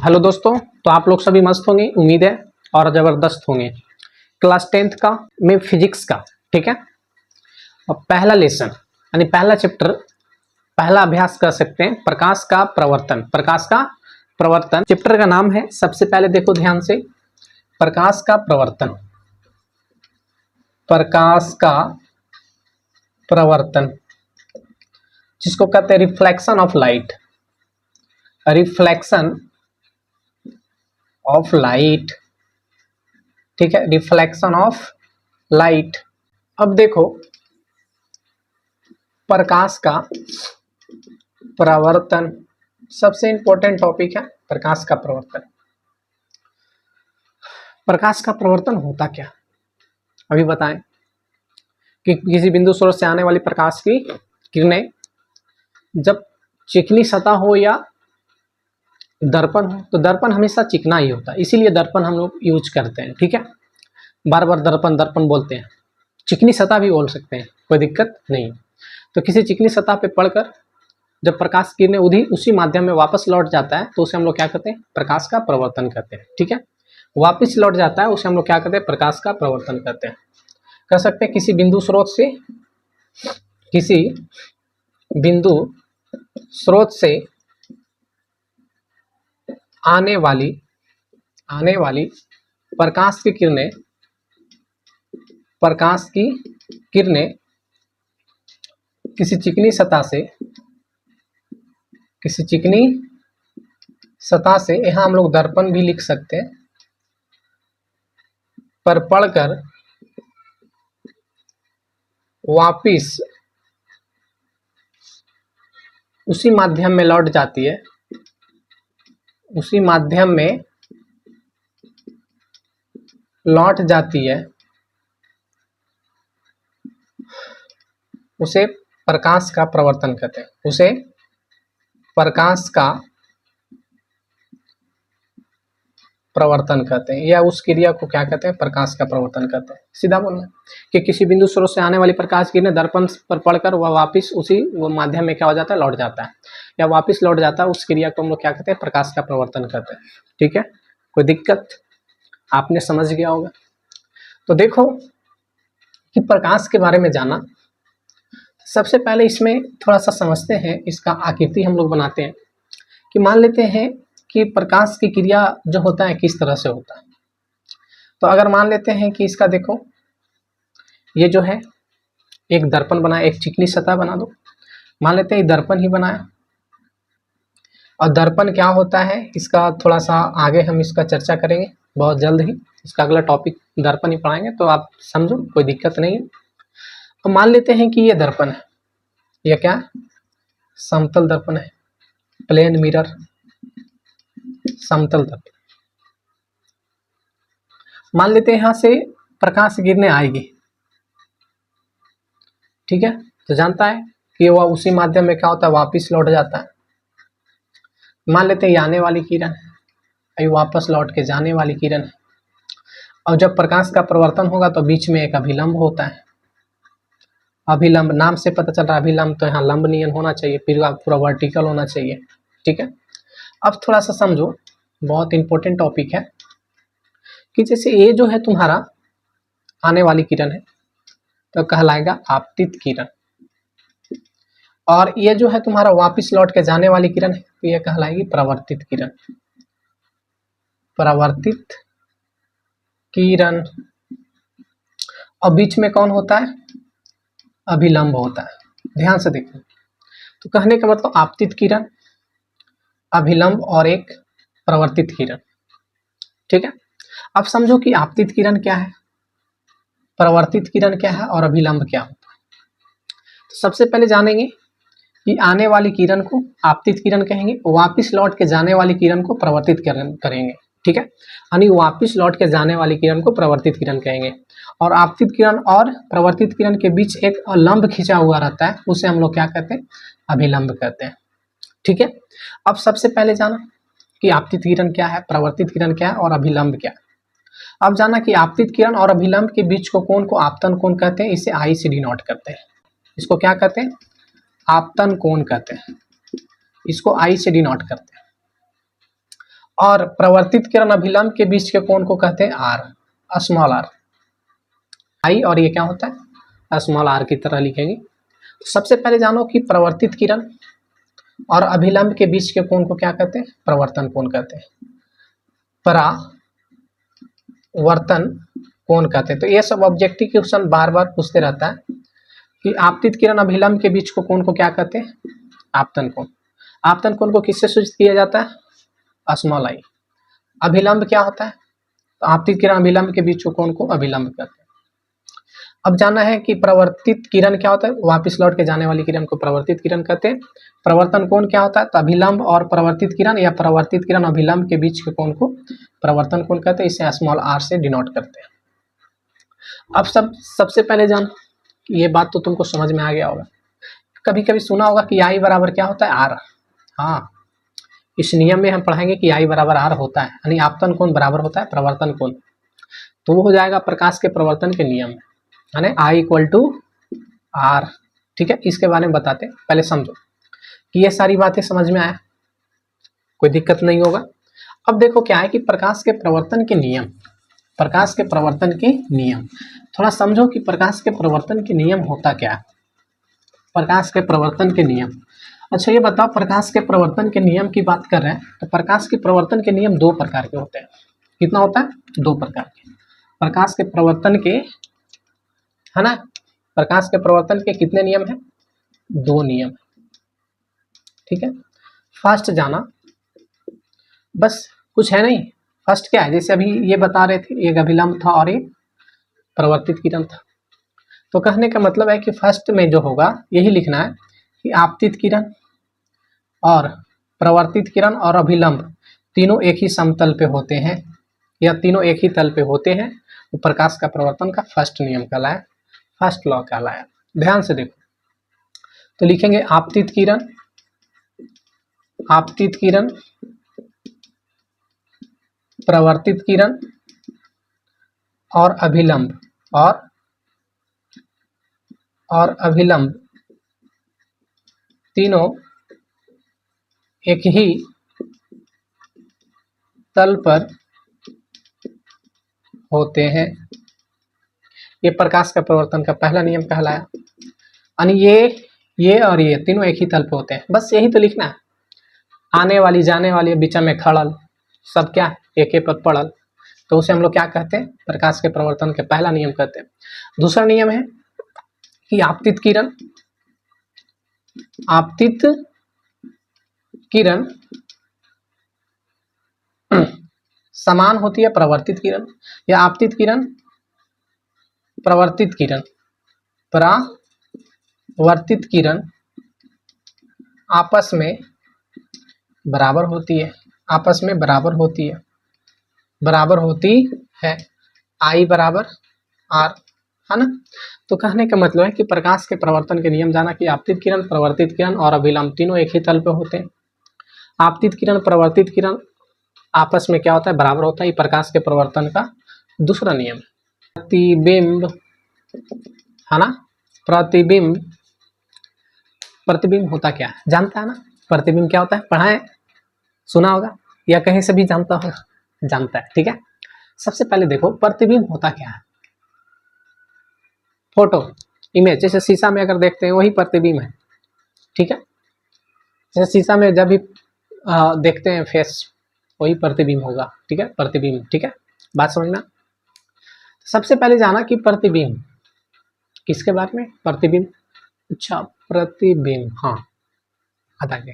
Hello दोस्तों, तो आप लोग सभी मस्त होंगे उम्मीद है और ज़बरदस्त होंगे। क्लास 10th का में फिजिक्स का, ठीक है। और पहला लेसन यानी पहला चैप्टर, पहला अभ्यास कर सकते हैं प्रकाश का प्रवर्तन। प्रकाश का प्रवर्तन चैप्टर का नाम है। सबसे पहले देखो ध्यान से, प्रकाश का प्रवर्तन। प्रकाश का प्रवर्तन जिसको कहते हैं reflection of light. Reflection of light, ठीक है, रिफ्लेक्शन ऑफ लाइट। अब देखो, प्रकाश का प्रवर्तन सबसे इंपॉर्टेंट टॉपिक है। प्रकाश का प्रवर्तन, प्रकाश का प्रवर्तन होता क्या, अभी बताएं। कि किसी बिंदु स्रोत से आने वाली प्रकाश की किरणें जब चिकनी सतह हो या दर्पण हो, तो दर्पण हमेशा चिकना ही होता है, इसीलिए दर्पण हम लोग यूज करते हैं, ठीक है। बार बार दर्पण दर्पण बोलते हैं। चिकनी सतह भी बोल सकते हैं, कोई दिक्कत नहीं। तो किसी चिकनी सतह पे पड़कर जब प्रकाश किरणें उसी माध्यम में वापस लौट जाता है तो उसे हम लोग क्या कहते हैं, प्रकाश का प्रवर्तन कहते हैं, ठीक है। वापस लौट जाता है उसे हम लोग क्या कहते हैं, प्रकाश का प्रवर्तन कहते हैं। कर सकते हैं किसी बिंदु स्रोत से आने वाली प्रकाश की किरणें किसी चिकनी सतह से, यहाँ हम लोग दर्पण भी लिख सकते हैं, पर पड़कर वापिस उसी माध्यम में लौट जाती है, उसे प्रकाश का प्रवर्तन कहते हैं। उसे प्रकाश का प्रवर्तन कहते हैं, या उस क्रिया को क्या कहते हैं, प्रकाश का प्रवर्तन कहते हैं। सीधा बोलना कि किसी बिंदु स्रोत से आने वाली प्रकाश किरणें दर्पण पर पड़कर वह वापस उसी माध्यम में क्या हो जाता है, लौट जाता है, या वापस लौट जाता है, उस क्रिया को हम लोग क्या कहते हैं, प्रकाश का प्रवर्तन कहते हैं, ठीक है। कोई दिक्कत, आपने समझ गया होगा। तो देखो कि प्रकाश के बारे में जाना, सबसे पहले इसमें थोड़ा सा समझते हैं, इसका आकृति हम लोग बनाते हैं। कि मान लेते हैं कि प्रकाश की क्रिया जो होता है किस तरह से होता है। तो अगर मान लेते हैं कि इसका देखो, ये जो है एक दर्पण बनाया, एक चिकनी सतह बना दो, मान लेते हैं दर्पण ही बनाया। और दर्पण क्या होता है, इसका थोड़ा सा आगे हम इसका चर्चा करेंगे बहुत जल्द ही। इसका अगला टॉपिक दर्पण ही पढ़ाएंगे, तो आप समझो, कोई दिक्कत नहीं है। तो मान लेते हैं कि ये दर्पण है, यह क्या है, समतल दर्पण है, प्लेन मिरर, समतल दर्पण। मान लेते हैं यहां से प्रकाश गिरने आएगी, ठीक है। तो जानता है कि वह उसी माध्यम में क्या होता है, वापस लौट जाता है। मान लेते हैं ये आने वाली किरण है, अभी वापस लौट के जाने वाली किरण है। और जब प्रकाश का प्रवर्तन होगा तो बीच में एक अभिलंब होता है। अभिलंब नाम से पता चल रहा है, अभिलंब तो यहाँ लंब नियन होना चाहिए, पूरा वर्टिकल होना चाहिए, ठीक है। अब थोड़ा सा समझो, बहुत इंपॉर्टेंट टॉपिक है। कि जैसे ये जो है तुम्हारा आने वाली किरण है तो कहलाएगा आपतित किरण, और ये जो है तुम्हारा वापस लौट के जाने वाली किरण है तो ये कहलाएगी परावर्तित किरण। परावर्तित किरण। और बीच में कौन होता है, अभिलंब होता है। ध्यान से देखो, तो कहने का मतलब आपतित किरण, अभिलंब और एक परावर्तित किरण, ठीक है। अब समझो कि आपतित किरण क्या है, परावर्तित किरण क्या है और अभिलंब क्या होता है। तो सबसे पहले जानेंगे कि आने वाली किरण को आपतित किरण कहेंगे, वापस लौट के जाने वाली किरण को परावर्तित किरण करेंगे, ठीक है। यानी वापस लौट के जाने वाली किरण को परावर्तित किरण कहेंगे। और आपतित किरण और परावर्तित किरण के बीच एक लंब खिंचा हुआ रहता है, उसे हम लोग क्या कहते हैं, अभिलंब कहते हैं, ठीक है। अब सबसे पहले जाना कि आपतित किरण क्या है, परावर्तित किरण क्या है और अभिलंब क्या है। अब जाना कि आपतित किरण और अभिलंब के बीच को कोण को आपतन कोण कहते हैं, इसे आई से डिनोट करते हैं। इसको क्या कहते हैं, आपतन कोण कहते हैं, इसको आई से डिनोट करते हैं। और प्रवर्तित किरण अभिलंब के बीच के कोण को कहते हैं आर, स्मॉल आर। आई और ये क्या होता है, स्मॉल आर की तरह लिखेंगे। सबसे पहले जानो कि प्रवर्तित किरण और अभिलंब के बीच के कोण को क्या कहते हैं, प्रवर्तन कोण कहते हैं, परावर्तन कोण कहते हैं। तो ये सब ऑब्जेक्टिव क्वेश्चन बार बार पूछते रहता है कि आपतित किरण अभिलंब के बीच को कोण को क्या कहते हैं, आपतन कोण। आपतन कोण को किससे सूचित किया जाता है, स्मॉल आई। अभिलंब क्या होता है, तो आपतित किरण अभिलंब के बीच को कोण को अभिलंब कहते हैं। अब जाना है कि प्रवर्तित किरण क्या होता है, वापस लौट के जाने वाली किरण को प्रवर्तित किरण कहते हैं। प्रवर्तन कोण क्या होता है, तो अभिलंब और प्रवर्तित किरण या प्रवर्तित किरण अभिलंब के बीच के कोण को प्रवर्तन कोण कहते हैं। इसे स्मॉल आर से डिनोट करते हैं। अब सबसे पहले जान, ये बात तो तुमको समझ में आ गया होगा। कभी कभी सुना होगा कि आई बराबर क्या होता है, आर। हाँ, इस नियम में हम पढ़ेंगे कि आई बराबर आर होता है, यानी आपतन कोण बराबर होता है प्रवर्तन कोण। तो वो हो जाएगा प्रकाश के प्रवर्तन के नियम में, यानी आई इक्वल टू आर। ठीक है, इसके बारे में बताते हैं। पहले समझो कि ये सारी बातें समझ में आया, कोई दिक्कत नहीं होगा। अब देखो क्या है कि प्रकाश के प्रवर्तन के नियम, प्रकाश के प्रवर्तन के नियम थोड़ा समझो कि प्रकाश के प्रवर्तन के नियम होता क्या है। प्रकाश के प्रवर्तन के नियम, अच्छा ये बताओ, प्रकाश के प्रवर्तन के नियम की बात कर रहे हैं तो प्रकाश के प्रवर्तन के नियम दो प्रकार के होते हैं। कितना होता है, दो प्रकार के। प्रकाश के प्रवर्तन के, है ना, प्रकाश के प्रवर्तन के कितने नियम हैं, दो नियम। ठीक है, फर्स्ट जाना, बस कुछ है नहीं। फर्स्ट क्या है, जैसे अभी ये बता रहे थे, एक अभिलंब था और एक प्रवर्तित किरण था। तो कहने का मतलब है कि फर्स्ट में जो होगा यही लिखना है कि आपतित किरण और प्रवर्तित किरण और अभिलंब तीनों एक ही समतल पे होते हैं या तीनों एक ही तल पे होते हैं। वो प्रकाश का प्रवर्तन का फर्स्ट नियम कहलाया, फर्स्ट लॉ कहलाया। ध्यान से देखो, तो लिखेंगे आपतित किरण, आपतित किरण, प्रवर्तित किरण और अभिलंब, और अभिलंब तीनों एक ही तल पर होते हैं। ये प्रकाश का प्रवर्तन का पहला नियम कहलाया। यानी ये और ये तीनों एक ही तल पे होते हैं, बस यही तो लिखना है। आने वाली जाने वाली बीचा में खड़ल, सब क्या एक ही पर पड़ल, तो उसे हम लोग क्या कहते हैं, प्रकाश के प्रवर्तन के पहला नियम कहते हैं। दूसरा नियम है कि आपतित किरण, आपतित किरण समान होती है प्रवर्तित किरण, या आपतित किरण प्रवर्तित किरण, परावर्तित किरण आपस में बराबर होती है, आपस में बराबर होती है, बराबर होती है। आई बराबर आर, है ना। तो कहने का मतलब है कि प्रकाश के प्रवर्तन के नियम जाना कि आपतित किरण, प्रवर्तित किरण और अभिलंब तीनों एक ही तल पे होते हैं। आपतित किरण, प्रवर्तित किरण आपस में क्या होता है, बराबर होता है। ये प्रकाश के प्रवर्तन का दूसरा नियम। प्रतिबिंब, है ना, प्रतिबिंब, प्रतिबिंब होता क्या है, जानता है ना, प्रतिबिंब क्या होता है, पढ़ा है, सुना होगा या कहीं से भी जानता होगा, जानता है। ठीक है, सबसे पहले देखो प्रतिबिंब होता क्या है। फोटो, इमेज, जैसे शीशा में अगर देखते हैं वही प्रतिबिंब है। ठीक है, जैसे शीशा में जब भी देखते हैं फेस, वही प्रतिबिंब होगा। ठीक है, प्रतिबिंब। ठीक है, बात समझना। सबसे पहले जाना कि प्रतिबिंब किसके बारे में, प्रतिबिंब। अच्छा, प्रतिबिंब, हाँ आता गया।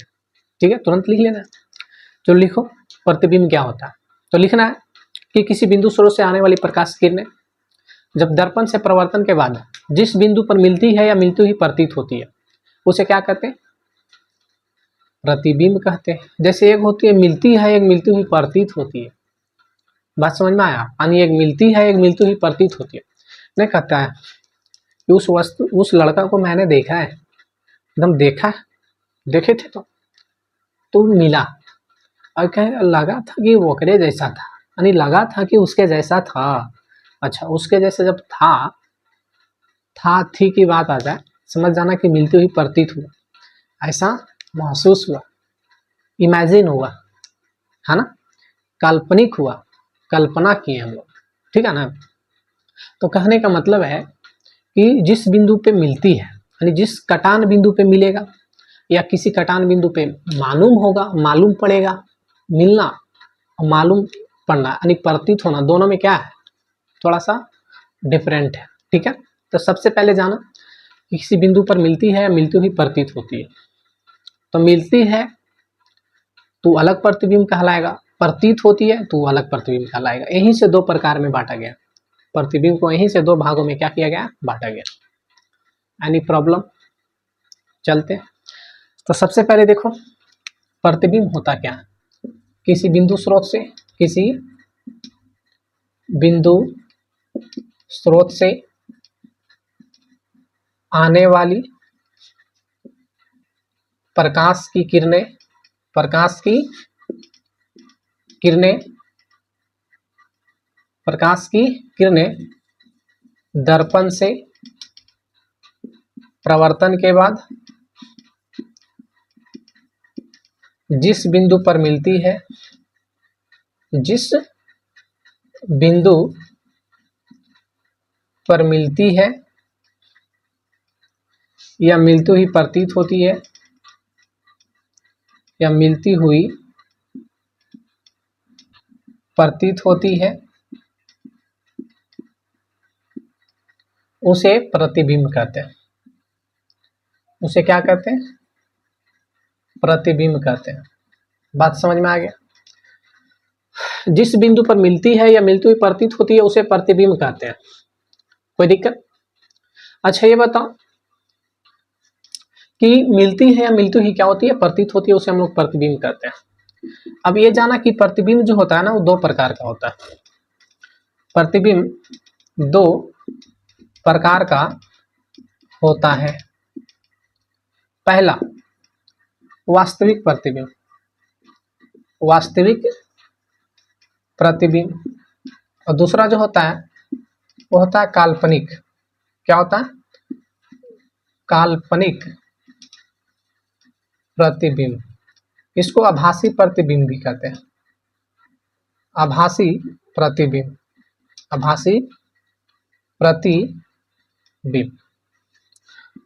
ठीक है, तुरंत लिख लेना। तो लिखो प्रतिबिंब क्या होता है, तो लिखना है कि किसी बिंदु स्रोत से आने वाली प्रकाश किरणें जब दर्पण से प्रवर्तन के बाद जिस बिंदु पर मिलती है या मिलती हुई प्रतीत होती है उसे क्या कहते हैं, प्रतिबिंब कहते हैं। जैसे एक होती है मिलती है, एक मिलती हुई प्रतीत होती है। बात समझ में आया, यानी एक मिलती है, एक मिलती हुई प्रतीत होती है। नहीं कहता है कि उस वस्तु, उस लड़का को मैंने देखा है, एकदम देखा, देखे थे तो मिला और कहे लगा था कि वो ओकरे जैसा था, यानी लगा था कि उसके जैसा था। अच्छा, उसके जैसे जब था थी की बात आ जाए, समझ जाना कि मिलती हुई प्रतीत हुआ, ऐसा महसूस हुआ, इमेजिन हुआ, है ना। काल्पनिक हुआ, कल्पना किए हम लोग, ठीक है ना। तो कहने का मतलब है कि जिस बिंदु पे मिलती है, यानी जिस कटान बिंदु पे मिलेगा या किसी कटान बिंदु पे मालूम होगा, मालूम पड़ेगा, मिलना और मालूम पड़ना यानी प्रतीत होना, दोनों में क्या है, थोड़ा सा डिफरेंट है, ठीक है। तो सबसे पहले जाना कि किसी बिंदु पर मिलती है या मिलती हुई प्रतीत होती है। तो मिलती है तो अलग प्रतिबिंब कहलाएगा, प्रतीत होती है तो अलग प्रतिबिंब कहलाएगा। यहीं से दो प्रकार में बांटा गया, प्रतिबिंब को यहीं से दो भागों में क्या किया गया, बांटा गया। एनी प्रॉब्लम, चलते हैं। तो सबसे पहले देखो प्रतिबिंब होता क्या है। किसी बिंदु स्रोत से, किसी बिंदु स्रोत से आने वाली प्रकाश की किरणें, प्रकाश की किरणें, प्रकाश की किरणें दर्पण से प्रवर्तन के बाद जिस बिंदु पर मिलती है, जिस बिंदु पर मिलती है या मिलती हुई प्रतीत होती है या मिलती हुई प्रतीत होती है, उसे प्रतिबिंब कहते हैं। उसे क्या कहते हैं, प्रतिबिंब कहते हैं। बात समझ में आ गया। जिस बिंदु पर मिलती है या मिलती हुई प्रतीत होती है उसे प्रतिबिंब कहते हैं। कोई दिक्कत? अच्छा ये बताओ कि मिलती है या मिलती हुई क्या होती है, प्रतीत होती है, उसे हम लोग प्रतिबिंब कहते हैं। अब ये जाना कि प्रतिबिंब जो होता है ना वो दो प्रकार का होता है। प्रतिबिंब दो प्रकार का होता है। पहला वास्तविक प्रतिबिंब, वास्तविक प्रतिबिंब, और दूसरा जो होता है वो होता है काल्पनिक। क्या होता है, काल्पनिक प्रतिबिंब। इसको आभासी प्रतिबिंब भी कहते हैं, आभासी प्रतिबिंब, आभासी प्रतिबिंब।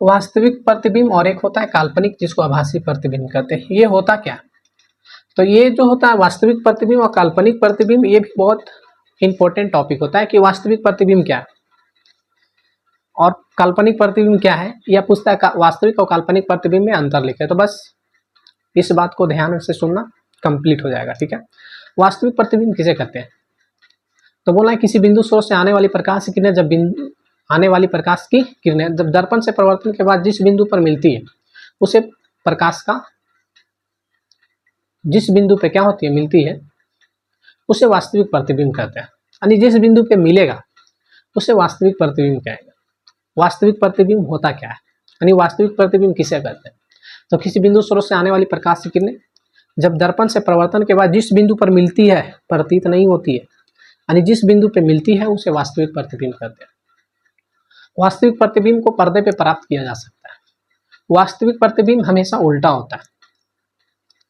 वास्तविक प्रतिबिंब और एक होता है काल्पनिक जिसको आभासी प्रतिबिंब कहते हैं। ये होता क्या, तो ये जो होता है वास्तविक प्रतिबिंब और काल्पनिक प्रतिबिंब, ये भी बहुत इंपॉर्टेंट टॉपिक होता है कि वास्तविक प्रतिबिंब क्या है और काल्पनिक प्रतिबिंब क्या है। यह पूछता है वास्तविक और काल्पनिक प्रतिबिंब में अंतर लिखे। तो बस इस बात को ध्यान से सुनना, कंप्लीट हो जाएगा, ठीक है। वास्तविक प्रतिबिंब किसे कहते हैं, तो बोला है किसी बिंदु स्रोत से आने वाली प्रकाश की किरणें, जब आने वाली प्रकाश की किरणें जब दर्पण से प्रवर्तन के बाद जिस बिंदु पर मिलती है उसे प्रकाश का, जिस बिंदु पे क्या होती है, मिलती है, उसे वास्तविक प्रतिबिंब कहते हैं। यानी जिस बिंदु पे मिलेगा उसे वास्तविक प्रतिबिंब कहेंगे। वास्तविक प्रतिबिंब होता क्या है, यानी वास्तविक प्रतिबिंब किसे कहते हैं, तो किसी बिंदु स्रोत से आने वाली प्रकाश की किरणें जब दर्पण से प्रवर्तन के बाद जिस बिंदु पर मिलती है, प्रतीत नहीं होती है, यानी जिस बिंदु पे मिलती है उसे वास्तविक प्रतिबिंब कहते हैं। वास्तविक प्रतिबिंब को पर्दे पे प्राप्त किया जा सकता है। वास्तविक प्रतिबिंब हमेशा उल्टा होता है,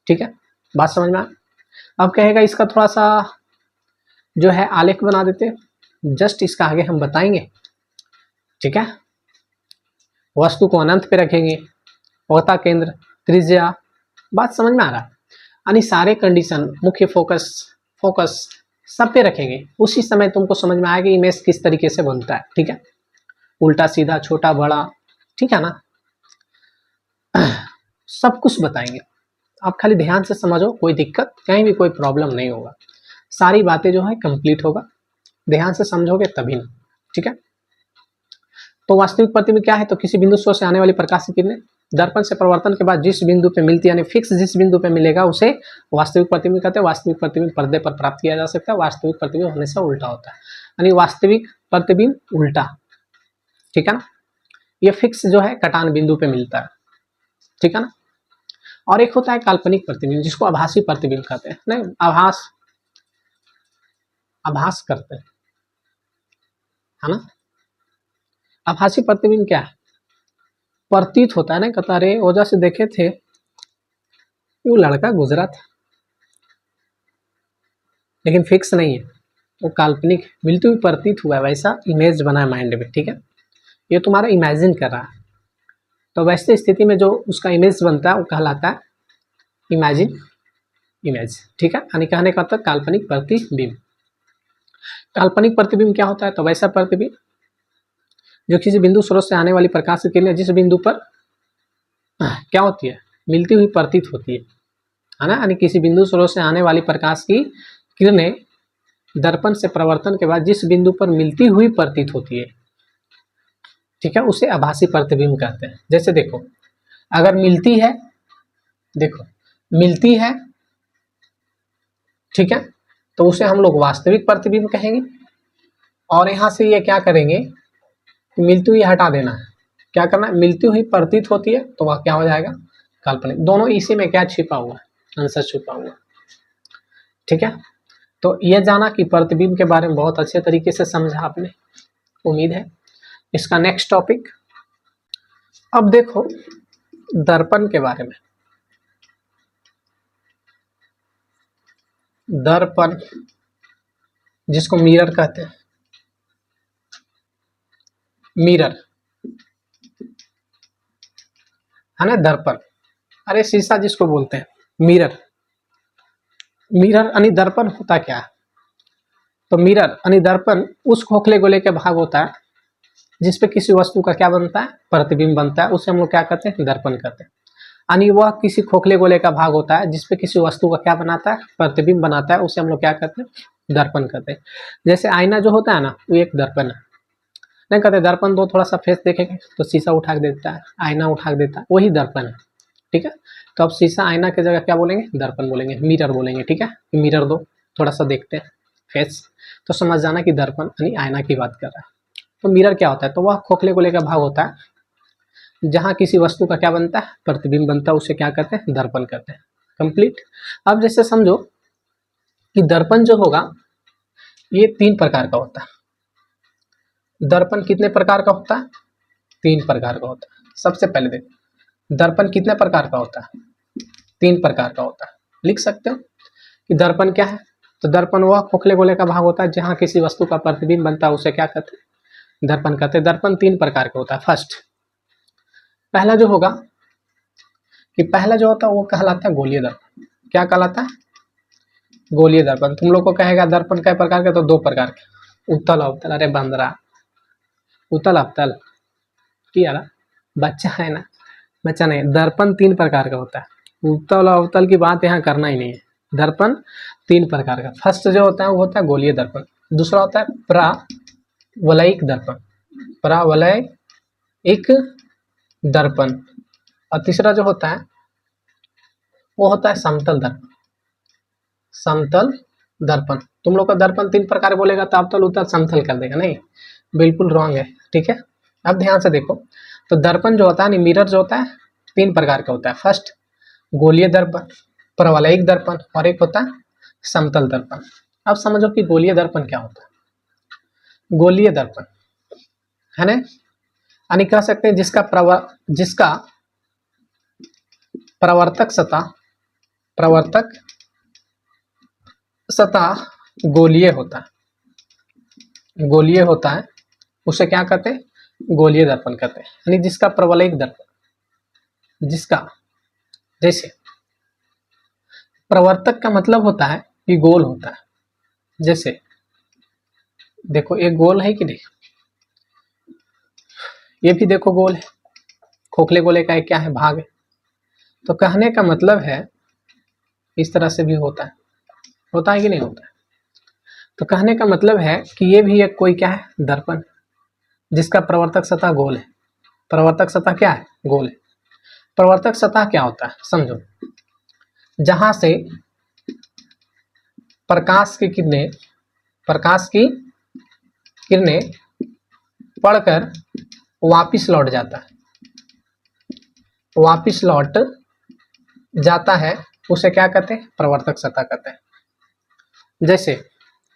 ठीक है, बात समझ में आ। अब कहेगा इसका थोड़ा सा जो है आलेख बना देते हैं, जस्ट इसका आगे हम बताएंगे, ठीक है। वस्तु को अनंत पे रखेंगे, औता केंद्र, त्रिज्या, बात समझ में आ रहा है, यानी सारे कंडीशन, मुख्य फोकस, फोकस सब पे रखेंगे। उसी समय तुमको समझ में आएगा इमेज किस तरीके से बनता है, ठीक है, उल्टा सीधा, छोटा बड़ा, ठीक है ना, सब कुछ बताएंगे। आप खाली ध्यान से समझो, कोई दिक्कत कहीं भी कोई प्रॉब्लम नहीं होगा, सारी बातें जो है कंप्लीट होगा, ध्यान से समझोगे तभी ना, ठीक है। तो वास्तविक प्रतिबिंब क्या है, तो किसी बिंदु स्रोत से आने वाली प्रकाश की किरणें दर्पण से प्रवर्तन के बाद जिस बिंदु पे मिलती है, यानी फिक्स जिस बिंदु पे मिलेगा उसे वास्तविक प्रतिबिंब कहते हैं। वास्तविक प्रतिबिंब पर्दे पर प्राप्त किया जा सकता है। वास्तविक प्रतिबिंब हमेशा उल्टा होता है, यानी वास्तविक प्रतिबिंब उल्टा, ठीक है ना। ये फिक्स जो है कटान बिंदु पे मिलता है, ठीक है ना। और एक होता है काल्पनिक प्रतिबिंब जिसको आभासी प्रतिबिंब कहते हैं। नहीं, आभास, आभास करते हैं, है ना। आभासी प्रतिबिंब क्या है, प्रतीत होता है ना, कहता अरे ओजा से देखे थे वो लड़का गुजरा था, लेकिन फिक्स नहीं है, वो काल्पनिक मिलती हुई प्रतीत हुआ है, वैसा इमेज बना है माइंड में, ठीक है, ये तुम्हारा इमेजिन कर रहा है। तो वैसे स्थिति में जो उसका इमेज बनता है वो कहलाता है इमेजिन इमेज, ठीक है, यानी कहने का मतलब काल्पनिक प्रतिबिंब। काल्पनिक प्रतिबिंब क्या होता है, तो वैसा प्रतिबिंब जो किसी बिंदु स्रोत से आने वाली प्रकाश की किरणें जिस बिंदु पर क्या होती है, मिलती हुई प्रतीत होती है ना, यानी किसी बिंदु स्रोत से आने वाली प्रकाश की किरणें दर्पण से प्रवर्तन के बाद जिस बिंदु पर मिलती हुई प्रतीत होती है, ठीक है, उसे आभासी प्रतिबिंब कहते हैं। जैसे देखो, अगर मिलती है, देखो मिलती है, ठीक है, तो उसे हम लोग वास्तविक प्रतिबिंब कहेंगे। और यहाँ से ये क्या करेंगे, मिलती हुई हटा देना है, क्या करना है, मिलती हुई प्रतीत होती है तो वह क्या हो जाएगा, काल्पनिक। दोनों इसी में क्या छिपा हुआ है, आंसर छिपा हुआ है, ठीक है। तो ये जाना कि प्रतिबिंब के बारे में बहुत अच्छे तरीके से समझा आपने, उम्मीद है। इसका नेक्स्ट टॉपिक, अब देखो दर्पण के बारे में। दर्पण जिसको मिरर कहते हैं, मिरर है ना, दर्पण, अरे शीशा जिसको बोलते हैं, मिरर। मिरर यानी दर्पण होता क्या है, तो मिरर यानी दर्पण उस खोखले गोले के भाग होता है जिसपे किसी वस्तु का क्या बनता है, प्रतिबिंब बनता है, उसे हम लोग क्या कहते हैं, दर्पण कहते हैं। यानी वह किसी खोखले गोले का भाग होता है जिसपे किसी वस्तु का क्या बनाता है, प्रतिबिंब बनाता है, उसे हम लोग क्या कहते हैं, दर्पण कहते हैं। जैसे आईना जो होता है ना, वो एक दर्पण है, नहीं कहते दर्पण दो थोड़ा सा फेस देखेंगे तो शीशा उठा के देता है, आईना उठा के देता है, वही दर्पण है, ठीक है। तो अब शीशा आईना की जगह क्या बोलेंगे, दर्पण बोलेंगे, मिरर बोलेंगे, ठीक है, मिरर दो थोड़ा सा देखते हैं फेस, तो समझ जाना कि दर्पण यानी आईना की बात कर रहा है। तो मिरर क्या होता है, तो वह खोखले गोले का भाग होता है जहां किसी वस्तु का क्या बनता है, प्रतिबिंब बनता है, उसे क्या कहते हैं, दर्पण कहते हैं। कंप्लीट। अब जैसे समझो कि दर्पण जो होगा ये 3 प्रकार का होता है। दर्पण कितने प्रकार का होता है, 3 प्रकार का होता है। सबसे पहले देखो दर्पण कितने प्रकार का होता है, 3 प्रकार का होता है। लिख सकते हो कि दर्पण क्या है, तो दर्पण वह खोखले गोले का भाग होता है जहां किसी वस्तु का प्रतिबिंब बनता है, उसे क्या कहते हैं, दर्पण कहते हैं। दर्पण 3 प्रकार का होता है। फर्स्ट, पहला जो होगा कि पहला जो होता है वो कहलाता है गोलीय दर्पण। क्या कहलाता है, गोलीय दर्पण। तुम लोग को कहेगा दर्पण कई प्रकार के, तो 2 प्रकार के, उत्तल अवतल। अरे बंदरा, उत्तल अवतल की यार, बच्चा है ना, बच्चा नहीं। दर्पण 3 प्रकार का होता है, उत्तल अवतल की बात यहाँ करना ही नहीं है। दर्पण 3 प्रकार का। फर्स्ट जो होता है वो होता है गोलीय दर्पण, दूसरा होता है परावलयिक दर्पण, परावलयिक दर्पण, और तीसरा जो होता है वो होता है समतल दर्पण, समतल दर्पण। तुम लोग का दर्पण 3 प्रकार बोलेगा तो अवतल उत्तल समतल कर देगा, नहीं, बिल्कुल रॉन्ग है, ठीक है। अब ध्यान से देखो, तो दर्पण जो होता है, मिरर जो होता है 3 प्रकार का होता है। फर्स्ट गोलीय दर्पण, परवलयिक दर्पण, और एक होता है समतल दर्पण। अब समझो कि गोलीय दर्पण क्या होता है। गोलीय दर्पण है ना, यानी कह सकते हैं जिसका प्रवर्तक सतह गोलीय होता है, गोलीय होता है, उसे क्या कहते हैं, गोलीय दर्पण कहते हैं। यानी जिसका प्रवलयिक दर्पण, जिसका, जैसे प्रवर्तक का मतलब होता है कि गोल होता है। जैसे देखो एक गोल है कि नहीं, ये भी देखो गोल है, खोखले गोले का एक क्या है, भाग है। तो कहने का मतलब है इस तरह से भी होता है, होता है कि नहीं होता है। तो कहने का मतलब है कि ये भी एक कोई क्या है, दर्पण, जिसका प्रवर्तक सतह गोल है। प्रवर्तक सतह क्या है, गोल है। प्रवर्तक सतह क्या होता है, समझो, जहां से प्रकाश की किरणें पढ़कर वापिस लौट जाता है, उसे क्या कहते हैं, प्रवर्तक सतह कहते हैं। जैसे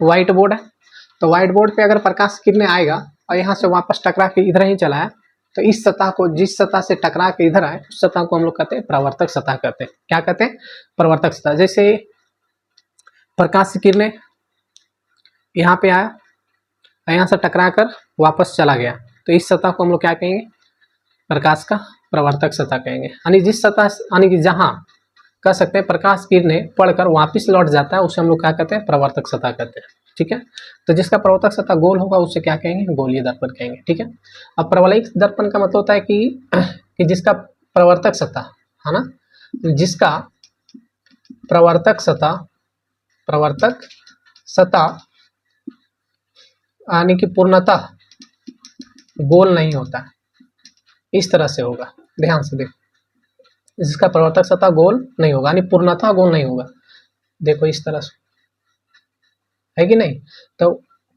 व्हाइट बोर्ड है, तो व्हाइट बोर्ड पे अगर प्रकाश किरणें आएगा और यहाँ से वापस टकरा के इधर ही चला है, तो इस सतह को, जिस सतह से टकरा के इधर आए, उस सतह को हम लोग कहते हैं प्रवर्तक सतह कहते हैं। क्या कहते हैं, प्रवर्तक सतह। जैसे प्रकाश की किरणें यहाँ पे आया, यहाँ से टकरा कर वापस चला गया, तो इस सतह को हम लोग क्या कहेंगे, प्रकाश का प्रवर्तक सतह कहेंगे। यानी जिस सतह, यानी कि जहाँ कह सकते हैं प्रकाश किरणें पढ़कर वापस लौट जाता है उसे हम लोग क्या कहते हैं, प्रवर्तक सतह कहते हैं। ठीक है, तो जिसका प्रवर्तक सतह गोल होगा उसे क्या कहेंगे, गोलीय दर्पण कहेंगे। ठीक है, अब परवलयिक दर्पण का मतलब होता है कि जिसका प्रवर्तक सतह है ना, जिसका प्रवर्तक सतह यानी कि पूर्णतः गोल नहीं होता है, इस तरह से होगा, ध्यान से देखो, जिसका प्रवर्तक सतह गोल नहीं होगा यानी पूर्णतः गोल नहीं होगा, देखो इस तरह से, है कि नहीं। तो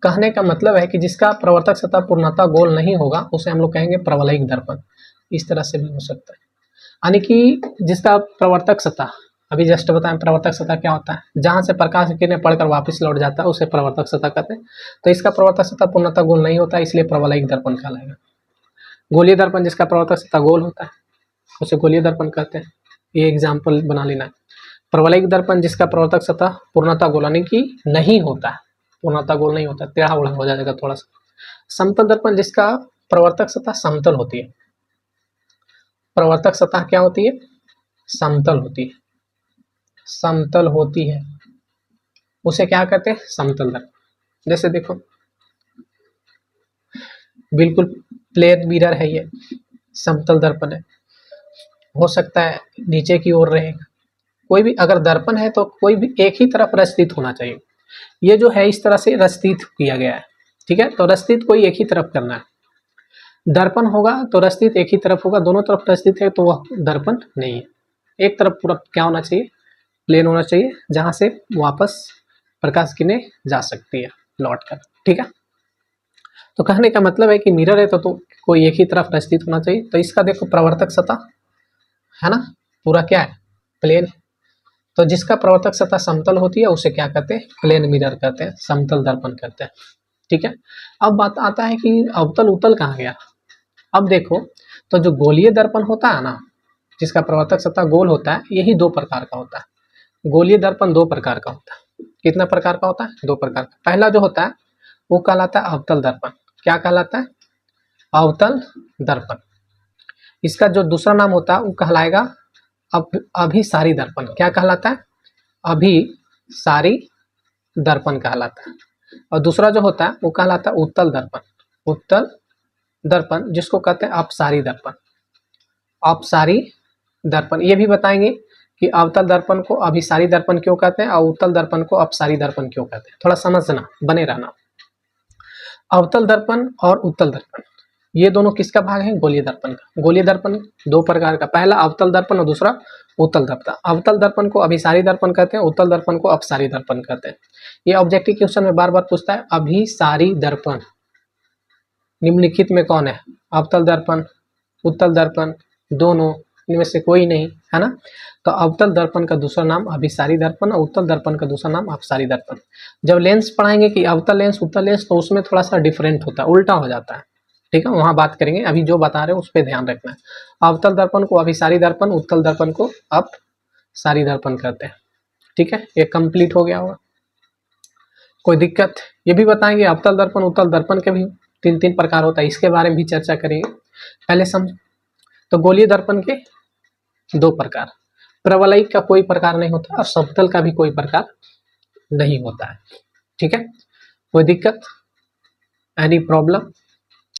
कहने का मतलब है कि जिसका प्रवर्तक सतह पूर्णतः गोल नहीं होगा उसे हम लोग कहेंगे प्रवलयिक दर्पण। इस तरह से भी हो सकता है, यानी कि जिसका प्रवर्तक सतह, अभी जस्ट बताएं प्रवर्तक सतह क्या होता है, जहां से प्रकाश की किरणें पड़कर वापस लौट जाता है उसे प्रवर्तक सतह कहते हैं। तो इसका प्रवर्तक सतह पूर्णतः गोल नहीं होता, इसलिए प्रवलयिक दर्पण कहलाएगा। गोलीय दर्पण जिसका प्रवर्तक सतह गोल होता है उसे गोलीय दर्पण कहते हैं। ये एग्जाम्पल बना लेना है। प्रवलयिक दर्पण जिसका प्रवर्तक सतह पूर्णतः गोल यानी कि नहीं होता है, पूर्णतः गोल नहीं होता, टेढ़ा उड़ा हो जाएगा थोड़ा सा। समतल दर्पण जिसका प्रवर्तक सतह समतल होती है, प्रवर्तक सतह क्या होती है, समतल होती है, समतल होती है, उसे क्या कहते हैं, समतल दर्पण। जैसे देखो बिल्कुल प्लेन मिरर है, ये समतल दर्पण है, हो सकता है नीचे की ओर रहेगा। कोई भी अगर दर्पण है तो कोई भी एक ही तरफ रस्थित होना चाहिए, ये जो है इस तरह से रस्थित किया गया है। ठीक है, तो रस्थित कोई एक ही तरफ करना है, दर्पण होगा तो रस्थित एक ही तरफ होगा, दोनों तरफ रस्थित है तो वह दर्पण नहीं है। एक तरफ पूरा क्या होना चाहिए, प्लेन होना चाहिए, जहां से वापस प्रकाश किरणें जा सकती है लौट कर। ठीक है, तो कहने का मतलब है कि मिरर है तो कोई एक ही तरफ रस्थित होना चाहिए। तो इसका देखो प्रवर्तक सतह है ना, पूरा क्या है, प्लेन। तो जिसका प्रवर्तक सतह समतल होती है उसे क्या कहते हैं, प्लेन मिरर कहते हैं, समतल दर्पण कहते हैं। ठीक है, अब बात आता है कि अवतल उत्तल कहाँ गया। अब देखो, तो जो गोलीय दर्पण होता है ना, जिसका प्रवर्तक सतह गोल होता है, यही दो प्रकार का होता है। गोलीय दर्पण दो प्रकार का होता है। कितना प्रकार का होता है, दो प्रकार का। पहला जो होता है वो कहलाता है अवतल दर्पण। क्या कहलाता है, अवतल दर्पण। इसका जो दूसरा नाम होता है वो कहलाएगा अभिसारी दर्पण। क्या कहलाता है, अभिसारी दर्पण कहलाता है। और दूसरा जो होता है वो कहलाता है उत्तल दर्पण। उत्तल दर्पण जिसको कहते हैं अपसारी दर्पण। अपसारी दर्पण, ये भी बताएंगे कि अवतल दर्पण को अभिसारी दर्पण क्यों कहते हैं और उत्तल दर्पण को अपसारी दर्पण क्यों कहते हैं, थोड़ा समझना, बने रहना। अवतल दर्पण और उत्तल दर्पण ये दोनों किसका भाग है, गोलीय दर्पण का। गोलीय दर्पण दो प्रकार का, पहला अवतल दर्पण और दूसरा उत्तल दर्पण। अवतल दर्पण को अभिसारी दर्पण कहते हैं, उत्तल दर्पण को अपसारी दर्पण कहते हैं। ये ऑब्जेक्टिव क्वेश्चन में बार बार पूछता है, अभिसारी दर्पण निम्नलिखित में कौन है, अवतल दर्पण, उत्तल दर्पण, दोनों, इनमें से कोई नहीं, है ना। तो अवतल दर्पण का दूसरा नाम अभिसारी दर्पण और उत्तल दर्पण का दूसरा नाम अपसारी दर्पण। जब लेंस पढ़ाएंगे कि अवतल लेंस उत्तल लेंस, तो उसमें थोड़ा सा डिफरेंट होता है, उल्टा हो जाता है। ठीक है, वहां बात करेंगे, अभी जो बता रहे हैं उस पर ध्यान रखना है। अवतल दर्पण को अभिसारी दर्पण, उत्तल दर्पण को अपसारी दर्पण कहते हैं। ठीक है, ये कंप्लीट हो गया होगा, कोई दिक्कत। ये भी बताएंगे अवतल दर्पण उत्तल दर्पण के भी तीन तीन प्रकार होता है, इसके बारे में भी चर्चा करेंगे। पहले समझो, तो गोलीय दर्पण के दो प्रकार, प्रवलयिक का कोई प्रकार नहीं होता और समतल का भी कोई प्रकार नहीं होता है। ठीक है, कोई दिक्कत, एनी प्रॉब्लम।